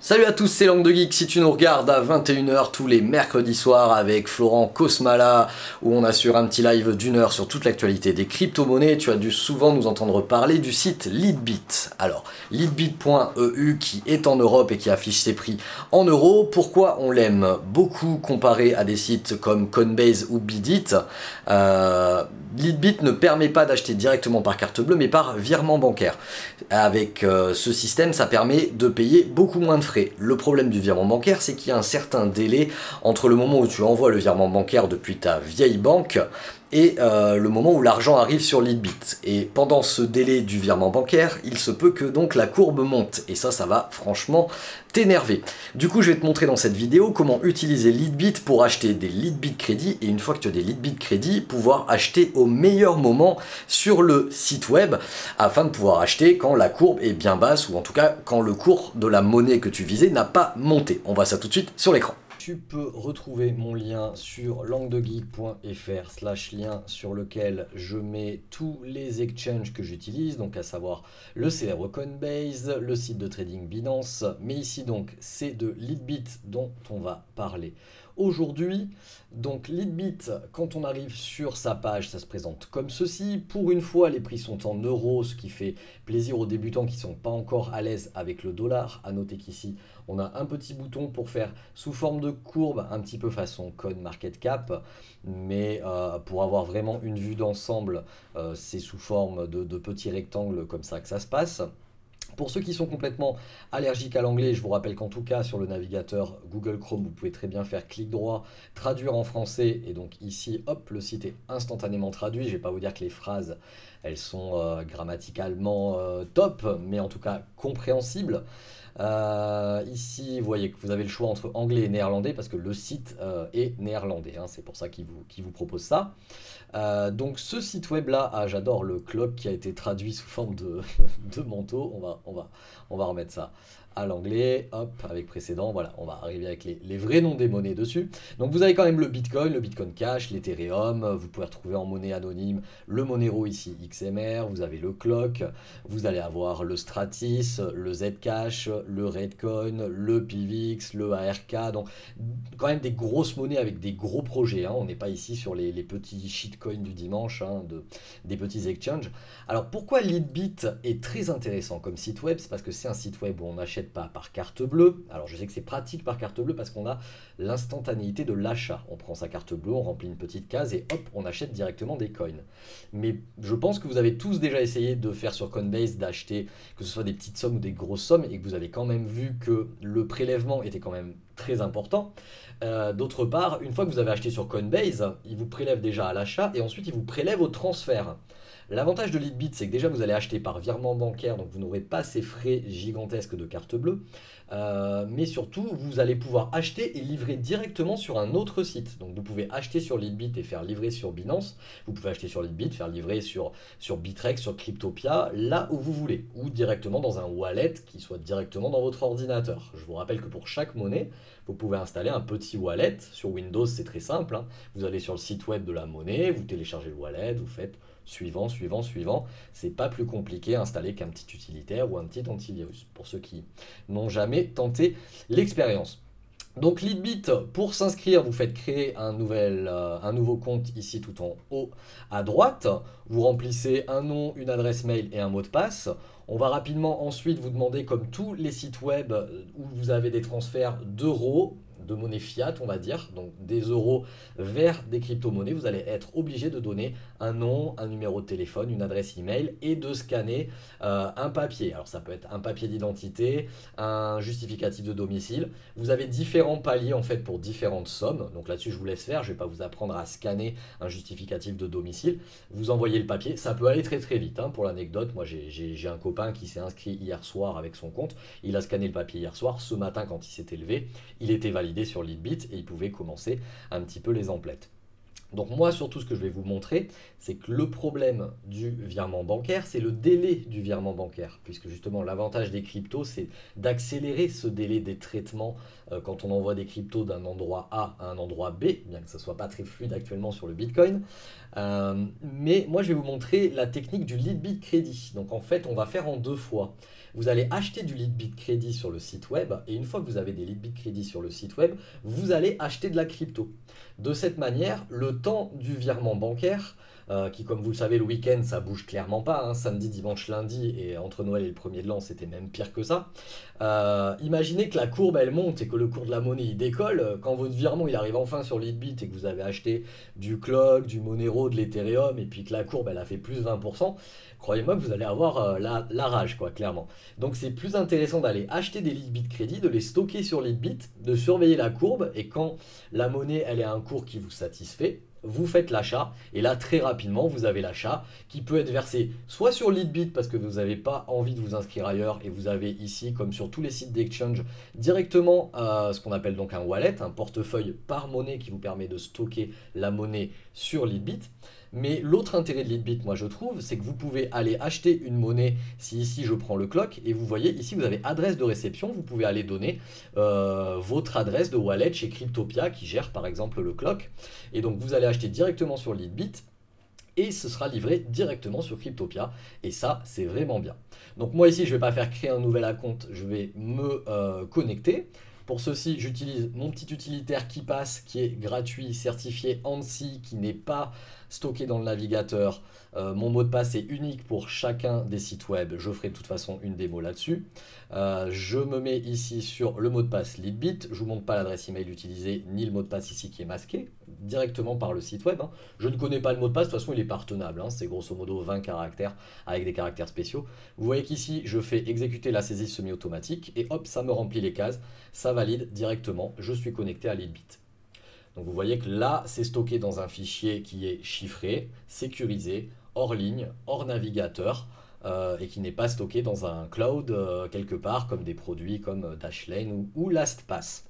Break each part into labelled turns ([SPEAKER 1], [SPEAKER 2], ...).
[SPEAKER 1] Salut à tous, c'est Langue de Geek. Si tu nous regardes à 21h tous les mercredis soirs avec Florent Cosmala, où on assure un petit live d'une heure sur toute l'actualité des crypto-monnaies, tu as dû souvent nous entendre parler du site Leadbit. Alors, leadbit.eu qui est en Europe et qui affiche ses prix en euros. Pourquoi on l'aime beaucoup comparé à des sites comme Coinbase ou Bidit? Leadbit ne permet pas d'acheter directement par carte bleue, mais par virement bancaire. Avec ce système, ça permet de payer beaucoup moins de frais. Le problème du virement bancaire, c'est qu'il y a un certain délai entre le moment où tu envoies le virement bancaire depuis ta vieille banque et le moment où l'argent arrive sur Leadbit. Et pendant ce délai du virement bancaire, il se peut que donc la courbe monte. Et ça va franchement t'énerver. Du coup, je vais te montrer dans cette vidéo comment utiliser Leadbit pour acheter des Leadbit crédits. Et une fois que tu as des Leadbit crédits, pouvoir acheter au meilleur moment sur le site web afin de pouvoir acheter quand la courbe est bien basse ou en tout cas quand le cours de la monnaie que tu visais n'a pas monté. On voit ça tout de suite sur l'écran. Tu peux retrouver mon lien sur languedegeek.fr/lien sur lequel je mets tous les exchanges que j'utilise, donc à savoir le célèbre Coinbase, le site de trading Binance, mais ici donc c'est de Leadbit dont on va parler aujourd'hui. Donc Leadbit, quand on arrive sur sa page, ça se présente comme ceci. Pour une fois, les prix sont en euros, ce qui fait plaisir aux débutants qui ne sont pas encore à l'aise avec le dollar. À noter qu'ici, on a un petit bouton pour faire sous forme de courbe, un petit peu façon CoinMarketCap, mais pour avoir vraiment une vue d'ensemble, c'est sous forme de petits rectangles comme ça que ça se passe. Pour ceux qui sont complètement allergiques à l'anglais, je vous rappelle qu'en tout cas sur le navigateur Google Chrome, vous pouvez très bien faire clic droit, traduire en français, et donc ici, hop, le site est instantanément traduit. Je ne vais pas vous dire que les phrases, elles sont grammaticalement top, mais en tout cas compréhensibles. Ici, vous voyez que vous avez le choix entre anglais et néerlandais parce que le site est néerlandais, hein, c'est pour ça qu'il vous propose ça. Donc ce site web là, j'adore le clock qui a été traduit sous forme de manteau. On va remettre ça à l'anglais, hop, avec précédent, voilà, on va arriver avec les vrais noms des monnaies dessus. Donc vous avez quand même le Bitcoin Cash, l'Ethereum, vous pouvez retrouver en monnaie anonyme le Monero ici XMR, vous avez le Clock, vous allez avoir le Stratis, le Zcash, le Redcoin, le PIVX, le ARK, donc quand même des grosses monnaies avec des gros projets, hein. On n'est pas ici sur les petits shitcoins du dimanche, hein, des petits exchanges. Alors pourquoi Leadbit est très intéressant comme site web? C'est parce que c'est un site web où on n'achète pas par carte bleue. Alors je sais que c'est pratique par carte bleue parce qu'on a l'instantanéité de l'achat. On prend sa carte bleue, on remplit une petite case et hop, on achète directement des coins. Mais je pense que vous avez tous déjà essayé de faire sur Coinbase, d'acheter que ce soit des petites sommes ou des grosses sommes et que vous avez quand même vu que le prélèvement était quand même très important. D'autre part, une fois que vous avez acheté sur Coinbase, il vous prélève déjà à l'achat et ensuite il vous prélève au transfert. L'avantage de Leadbit, c'est que déjà vous allez acheter par virement bancaire, donc vous n'aurez pas ces frais gigantesques de carte bleue, mais surtout vous allez pouvoir acheter et livrer directement sur un autre site. Donc vous pouvez acheter sur Leadbit et faire livrer sur Binance, vous pouvez acheter sur Leadbit, faire livrer sur Bittrex, sur Cryptopia, là où vous voulez, ou directement dans un wallet qui soit directement dans votre ordinateur. Je vous rappelle que pour chaque monnaie, vous pouvez installer un petit wallet. Sur Windows, c'est très simple, hein. Vous allez sur le site web de la monnaie, vous téléchargez le wallet, vous faites suivant. C'est pas plus compliqué à installer qu'un petit utilitaire ou un petit antivirus, pour ceux qui n'ont jamais tenté l'expérience. Donc Leadbit, pour s'inscrire, vous faites créer un nouveau compte ici tout en haut à droite. Vous remplissez un nom, une adresse mail et un mot de passe. On va rapidement ensuite vous demander, comme tous les sites web où vous avez des transferts d'euros, de monnaie fiat, on va dire, donc des euros vers des crypto-monnaies, vous allez être obligé de donner un nom, un numéro de téléphone, une adresse email et de scanner un papier. Alors ça peut être un papier d'identité, un justificatif de domicile. Vous avez différents paliers en fait pour différentes sommes. Donc là-dessus je vous laisse faire, je ne vais pas vous apprendre à scanner un justificatif de domicile. Vous envoyez le papier, ça peut aller très très vite, hein. Pour l'anecdote, moi j'ai un copain qui s'est inscrit hier soir avec son compte. Il a scanné le papier hier soir. Ce matin quand il s'était levé, il était validé sur Leadbit et il pouvait commencer un petit peu les emplettes. Donc moi, surtout, ce que je vais vous montrer, c'est que le problème du virement bancaire, c'est le délai du virement bancaire. Puisque justement, l'avantage des cryptos, c'est d'accélérer ce délai des traitements quand on envoie des cryptos d'un endroit A à un endroit B, bien que ce ne soit pas très fluide actuellement sur le Bitcoin. Mais moi, je vais vous montrer la technique du Leadbit Crédit. Donc en fait, on va faire en deux fois. Vous allez acheter du Leadbit Crédit sur le site web, et une fois que vous avez des Leadbit Crédit sur le site web, vous allez acheter de la crypto. De cette manière, le temps du virement bancaire, qui comme vous le savez, le week-end, ça bouge clairement pas, hein, samedi, dimanche, lundi, et entre Noël et le premier de l'an, c'était même pire que ça. Imaginez que la courbe, elle monte et que le cours de la monnaie, il décolle. Quand votre virement, il arrive enfin sur Leadbit et que vous avez acheté du Clock, du Monero, de l'Ethereum, et puis que la courbe, elle a fait plus 20%, croyez-moi que vous allez avoir la rage, quoi, clairement. Donc c'est plus intéressant d'aller acheter des Leadbit crédits, de les stocker sur Leadbit, de surveiller la courbe, et quand la monnaie, elle est à un cours qui vous satisfait, vous faites l'achat, et là très rapidement vous avez l'achat qui peut être versé soit sur Leadbit parce que vous n'avez pas envie de vous inscrire ailleurs, et vous avez ici, comme sur tous les sites d'exchange, directement ce qu'on appelle donc un wallet, un portefeuille par monnaie qui vous permet de stocker la monnaie sur Leadbit. Mais l'autre intérêt de Leadbit, moi je trouve, c'est que vous pouvez aller acheter une monnaie. Si ici je prends le Clock, et vous voyez ici vous avez adresse de réception, vous pouvez aller donner votre adresse de wallet chez Cryptopia qui gère par exemple le Clock. Et donc vous allez acheter directement sur Leadbit et ce sera livré directement sur Cryptopia, et ça c'est vraiment bien. Donc moi ici je ne vais pas faire créer un nouvel compte, je vais me connecter. Pour ceci, j'utilise mon petit utilitaire KeePass qui est gratuit, certifié ANSI, qui n'est pas stocké dans le navigateur. Mon mot de passe est unique pour chacun des sites web. Je ferai de toute façon une démo là-dessus. Je me mets ici sur le mot de passe Leadbit. Je ne vous montre pas l'adresse email utilisée ni le mot de passe ici qui est masqué directement par le site web. Je ne connais pas le mot de passe, de toute façon il est pas retenable. C'est grosso modo 20 caractères avec des caractères spéciaux. Vous voyez qu'ici je fais exécuter la saisie semi-automatique et hop, ça me remplit les cases. Ça valide directement. Je suis connecté à Leadbit. Donc vous voyez que là, c'est stocké dans un fichier qui est chiffré, sécurisé, hors ligne, hors navigateur, et qui n'est pas stocké dans un cloud quelque part, comme des produits comme Dashlane ou LastPass.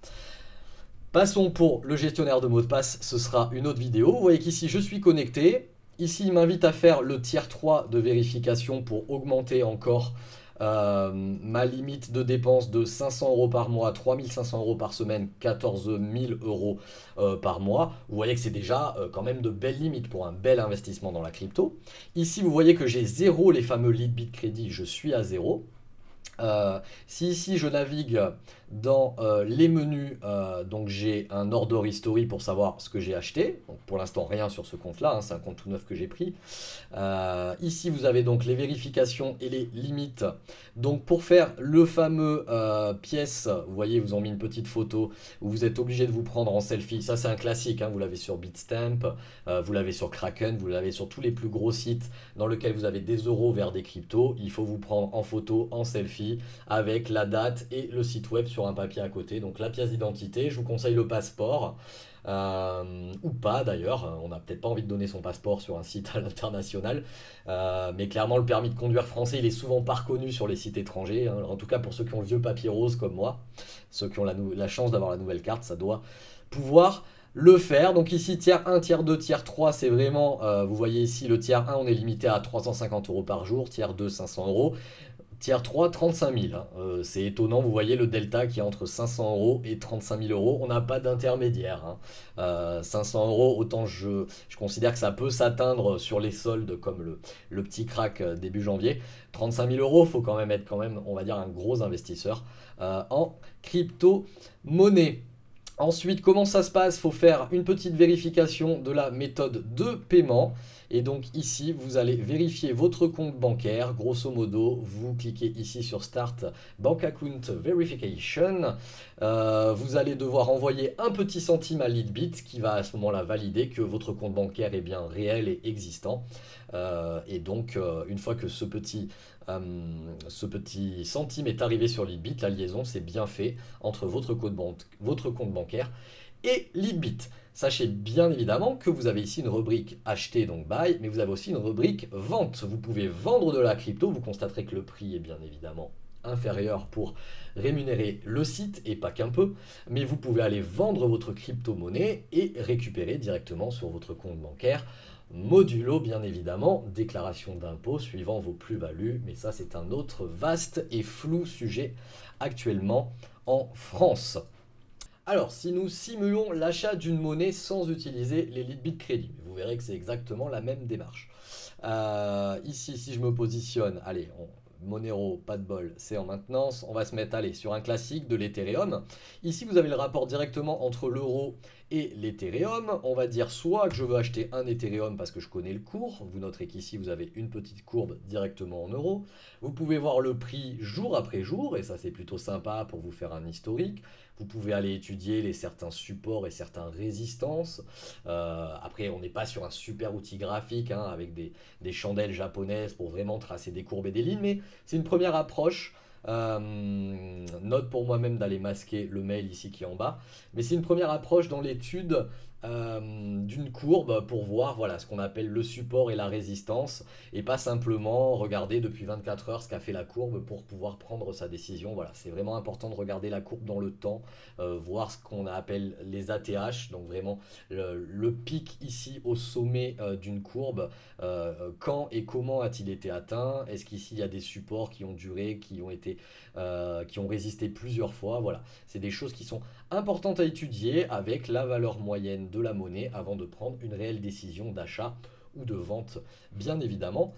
[SPEAKER 1] Passons pour le gestionnaire de mots de passe, ce sera une autre vidéo. Vous voyez qu'ici, je suis connecté. Ici, il m'invite à faire le tier 3 de vérification pour augmenter encore ma limite de dépenses de 500 € par mois, 3500 € par semaine, 14 000 € par mois. Vous voyez que c'est déjà quand même de belles limites pour un bel investissement dans la crypto. Ici, vous voyez que j'ai 0, les fameux Leadbit crédit, je suis à 0. Si ici je navigue dans les menus, donc j'ai un order history pour savoir ce que j'ai acheté. Donc pour l'instant rien sur ce compte là, c'est un compte tout neuf que j'ai pris. Ici vous avez donc les vérifications et les limites. Donc pour faire le fameux pièce, vous voyez, ils vous ont mis une petite photo où vous êtes obligé de vous prendre en selfie. Ça c'est un classique, vous l'avez sur Bitstamp, vous l'avez sur Kraken, vous l'avez sur tous les plus gros sites dans lesquels vous avez des euros vers des cryptos. Il faut vous prendre en photo, en selfie, avec la date et le site web sur un papier à côté. Donc la pièce d'identité, je vous conseille le passeport, ou pas d'ailleurs, on n'a peut-être pas envie de donner son passeport sur un site à l'international, mais clairement le permis de conduire français il est souvent pas reconnu sur les sites étrangers, en tout cas pour ceux qui ont le vieux papier rose comme moi, ceux qui ont la chance d'avoir la nouvelle carte, ça doit pouvoir le faire. Donc ici tiers 1, tiers 2, tiers 3, c'est vraiment, vous voyez ici le tiers 1 on est limité à 350 € par jour, tiers 2 500 €. Tiers 3, 35 000. C'est étonnant, vous voyez le delta qui est entre 500 € et 35 000 €. On n'a pas d'intermédiaire. 500 €, autant je considère que ça peut s'atteindre sur les soldes comme le petit crack début janvier. 35 000 €, il faut quand même être, on va dire, un gros investisseur en crypto-monnaie. Ensuite, comment ça se passe? Il faut faire une petite vérification de la méthode de paiement. Et donc ici, vous allez vérifier votre compte bancaire. Grosso modo, vous cliquez ici sur Start Bank Account Verification. Vous allez devoir envoyer un petit centime à Leadbit qui va à ce moment-là valider que votre compte bancaire est bien réel et existant. Et donc, une fois que ce petit centime est arrivé sur Leadbit, la liaison s'est bien fait entre votre compte bancaire et Leadbit. Sachez bien évidemment que vous avez ici une rubrique acheter, donc buy, mais vous avez aussi une rubrique vente. Vous pouvez vendre de la crypto, vous constaterez que le prix est bien évidemment inférieur pour rémunérer le site, et pas qu'un peu, mais vous pouvez aller vendre votre crypto-monnaie et récupérer directement sur votre compte bancaire, modulo bien évidemment déclaration d'impôt suivant vos plus-values, mais ça c'est un autre vaste et flou sujet actuellement en France. Alors, si nous simulons l'achat d'une monnaie sans utiliser les Litbit Crédit, vous verrez que c'est exactement la même démarche. Ici, si je me positionne, allez, Monero, pas de bol, c'est en maintenance. On va se mettre, allez, sur un classique de l'Ethereum. Ici, vous avez le rapport directement entre l'euro et l'Ethereum. On va dire soit que je veux acheter un Ethereum parce que je connais le cours. Vous noterez qu'ici, vous avez une petite courbe directement en euros. Vous pouvez voir le prix jour après jour, et ça, c'est plutôt sympa pour vous faire un historique. Vous pouvez aller étudier certains supports et certaines résistances. Après, on n'est pas sur un super outil graphique hein, avec des chandelles japonaises pour vraiment tracer des courbes et des lignes, mais c'est une première approche. Note pour moi-même d'aller masquer le mail ici qui est en bas. Mais c'est une première approche dans l'étude d'une courbe pour voir voilà, ce qu'on appelle le support et la résistance et pas simplement regarder depuis 24 heures ce qu'a fait la courbe pour pouvoir prendre sa décision. Voilà, c'est vraiment important de regarder la courbe dans le temps, voir ce qu'on appelle les ATH, donc vraiment le pic ici au sommet d'une courbe, quand et comment a-t-il été atteint, est-ce qu'ici il y a des supports qui ont duré, qui ont résisté plusieurs fois, voilà, c'est des choses qui sont importantes à étudier avec la valeur moyenne de la monnaie avant de prendre une réelle décision d'achat ou de vente, bien évidemment.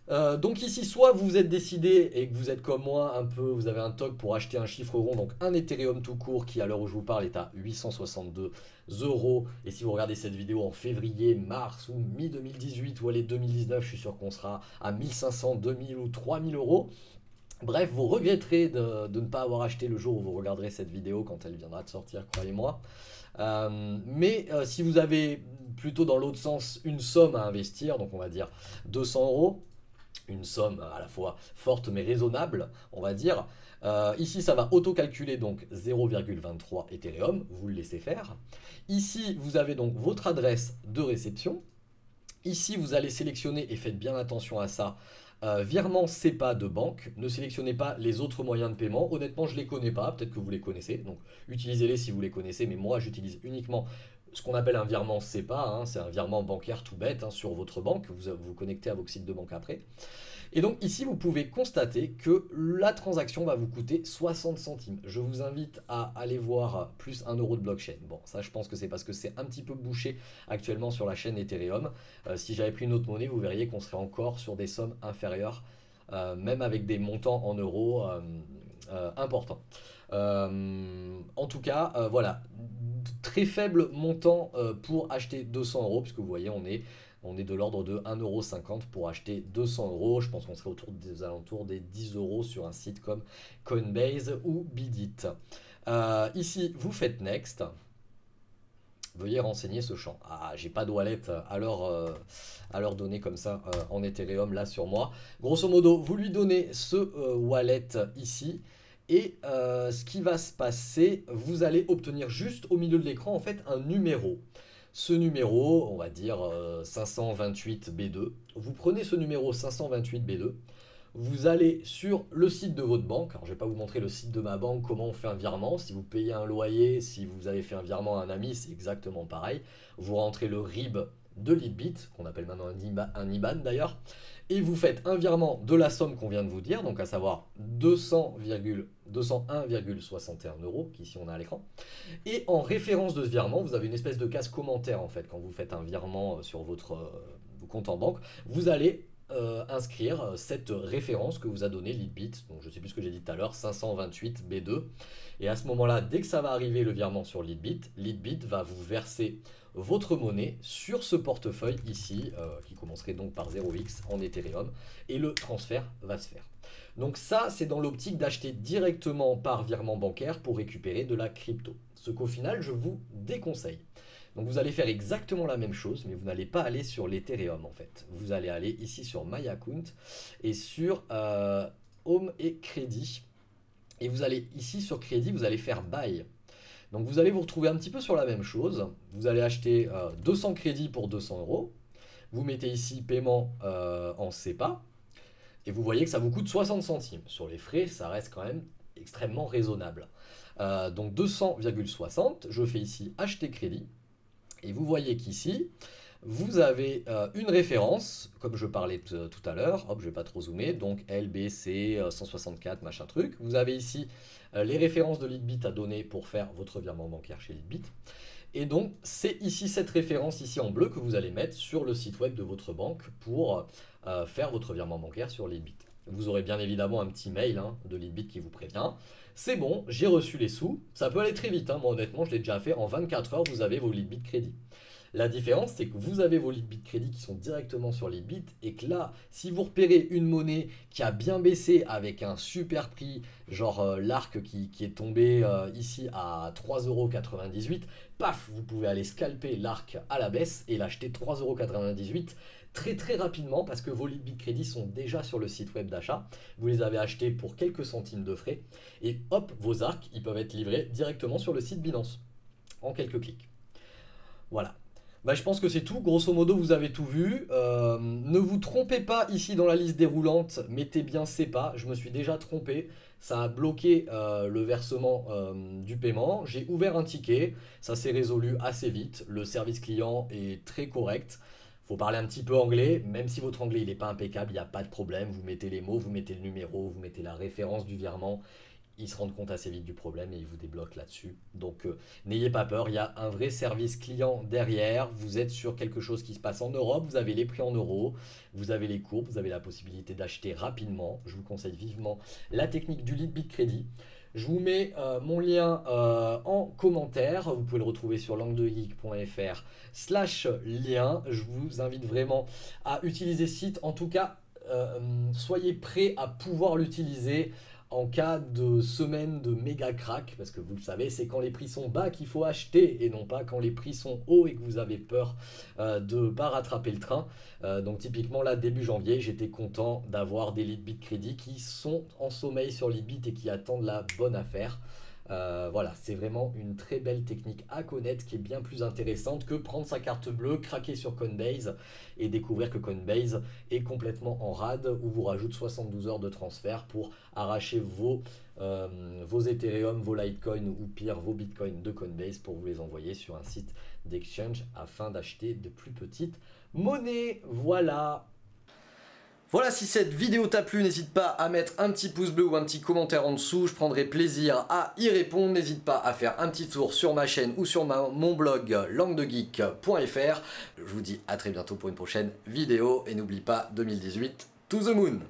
[SPEAKER 1] Donc ici, soit vous êtes décidé et que vous êtes comme moi un peu, vous avez un toc pour acheter un chiffre rond, donc un Ethereum tout court qui à l'heure où je vous parle est à 862 euros. Et si vous regardez cette vidéo en février, mars ou mi-2018 ou allez 2019, je suis sûr qu'on sera à 1500, 2000 ou 3000 euros. Bref, vous regretterez de ne pas avoir acheté le jour où vous regarderez cette vidéo quand elle viendra de sortir, croyez-moi. Mais si vous avez plutôt dans l'autre sens une somme à investir, donc on va dire 200 euros, une somme à la fois forte mais raisonnable, on va dire. Ici, ça va auto-calculer donc 0,23 Ethereum, vous le laissez faire. Ici, vous avez donc votre adresse de réception. Ici, vous allez sélectionner, et faites bien attention à ça, virement SEPA de banque. Ne sélectionnez pas les autres moyens de paiement. Honnêtement, je ne les connais pas, peut-être que vous les connaissez, donc utilisez-les si vous les connaissez, mais moi j'utilise uniquement ce qu'on appelle un virement SEPA, hein, c'est un virement bancaire tout bête hein, sur votre banque, vous vous connectez à vos sites de banque après. Et donc ici, vous pouvez constater que la transaction va vous coûter 60 centimes. Je vous invite à aller voir plus 1 euro de blockchain. Bon, ça je pense que c'est parce que c'est un petit peu bouché actuellement sur la chaîne Ethereum. Si j'avais pris une autre monnaie, vous verriez qu'on serait encore sur des sommes inférieures, même avec des montants en euros importants. En tout cas, voilà, très faible montant pour acheter 200 euros, puisque vous voyez, on est de l'ordre de 1,50 € pour acheter 200 euros. Je pense qu'on serait autour des alentours des 10 euros sur un site comme Coinbase ou Bidit. Ici, vous faites Next. Veuillez renseigner ce champ. Ah, j'ai pas de wallet à leur donner comme ça en Ethereum là sur moi. Grosso modo, vous lui donnez ce wallet ici. Et ce qui va se passer, vous allez obtenir juste au milieu de l'écran en fait un numéro. Ce numéro, on va dire 528B2. Vous prenez ce numéro 528B2. Vous allez sur le site de votre banque. Alors, je ne vais pas vous montrer le site de ma banque, comment on fait un virement. Si vous payez un loyer, si vous avez fait un virement à un ami, c'est exactement pareil. Vous rentrez le RIB de Litbit, qu'on appelle maintenant un IBAN d'ailleurs, et vous faites un virement de la somme qu'on vient de vous dire, donc à savoir 201,61 €, qu'ici on a à l'écran. Et en référence de ce virement, vous avez une espèce de case commentaire en fait, quand vous faites un virement sur votre compte en banque, vous allez inscrire cette référence que vous a donnée Litbit, donc je ne sais plus ce que j'ai dit tout à l'heure, 528B2. Et à ce moment-là, dès que ça va arriver le virement sur Litbit, Litbit va vous verser votre monnaie sur ce portefeuille ici, qui commencerait donc par 0x en Ethereum, et le transfert va se faire. Donc ça, c'est dans l'optique d'acheter directement par virement bancaire pour récupérer de la crypto. Ce qu'au final, je vous déconseille. Donc vous allez faire exactement la même chose, mais vous n'allez pas aller sur l'Ethereum en fait. Vous allez aller ici sur My Account et sur Home et Crédit. Et vous allez ici sur Crédit, vous allez faire Buy. Donc vous allez vous retrouver un petit peu sur la même chose. Vous allez acheter 200 crédits pour 200 euros. Vous mettez ici paiement en SEPA. Et vous voyez que ça vous coûte 60 centimes. Sur les frais, ça reste quand même extrêmement raisonnable. Donc 200,60, je fais ici acheter crédit. Et vous voyez qu'ici, vous avez une référence, comme je parlais tout à l'heure, hop, je vais pas trop zoomer, donc LBC 164, machin truc. Vous avez ici les références de Leadbit à donner pour faire votre virement bancaire chez Leadbit. Et donc, c'est ici cette référence ici en bleu que vous allez mettre sur le site web de votre banque pour faire votre virement bancaire sur Leadbit. Vous aurez bien évidemment un petit mail de Leadbit qui vous prévient. C'est bon, j'ai reçu les sous. Ça peut aller très vite, moi honnêtement, je l'ai déjà fait. En 24 heures, vous avez vos Leadbit crédits. La différence, c'est que vous avez vos Leadbit crédits qui sont directement sur Leadbit et que là, si vous repérez une monnaie qui a bien baissé avec un super prix, genre l'ARC qui est tombé ici à 3,98 €, paf, vous pouvez aller scalper l'ARC à la baisse et l'acheter 3,98 € très rapidement parce que vos Leadbit crédits sont déjà sur le site web d'achat. Vous les avez achetés pour quelques centimes de frais et hop, vos ARC, ils peuvent être livrés directement sur le site Binance en quelques clics. Voilà. Je pense que c'est tout. Grosso modo, vous avez tout vu. Ne vous trompez pas ici dans la liste déroulante. Mettez bien SEPA. Je me suis déjà trompé. Ça a bloqué le versement du paiement. J'ai ouvert un ticket. Ça s'est résolu assez vite. Le service client est très correct. Il faut parler un petit peu anglais. Même si votre anglais n'est pas impeccable, il n'y a pas de problème. Vous mettez les mots, vous mettez le numéro, vous mettez la référence du virement. Ils se rendent compte assez vite du problème et ils vous débloquent là-dessus. Donc n'ayez pas peur, il y a un vrai service client derrière. Vous êtes sur quelque chose qui se passe en Europe, vous avez les prix en euros, vous avez les courbes, vous avez la possibilité d'acheter rapidement. Je vous conseille vivement la technique du Leadbit Crédit. Je vous mets mon lien en commentaire. Vous pouvez le retrouver sur languedegeek.fr/lien. Je vous invite vraiment à utiliser ce site. En tout cas, soyez prêts à pouvoir l'utiliser en cas de semaine de méga crack, parce que vous le savez, c'est quand les prix sont bas qu'il faut acheter et non pas quand les prix sont hauts et que vous avez peur de ne pas rattraper le train. Donc typiquement là, début janvier, j'étais content d'avoir des Leadbit crédits qui sont en sommeil sur Leadbit et qui attendent la bonne affaire. Voilà, c'est vraiment une très belle technique à connaître qui est bien plus intéressante que prendre sa carte bleue, craquer sur Coinbase et découvrir que Coinbase est complètement en rade ou vous rajoute 72 heures de transfert pour arracher vos Ethereum, vos Litecoin ou pire vos Bitcoin de Coinbase pour vous les envoyer sur un site d'exchange afin d'acheter de plus petites monnaies. Voilà. Voilà, si cette vidéo t'a plu, n'hésite pas à mettre un petit pouce bleu ou un petit commentaire en dessous, je prendrai plaisir à y répondre. N'hésite pas à faire un petit tour sur ma chaîne ou sur mon blog languedegeek.fr. Je vous dis à très bientôt pour une prochaine vidéo et n'oublie pas 2018 to the moon.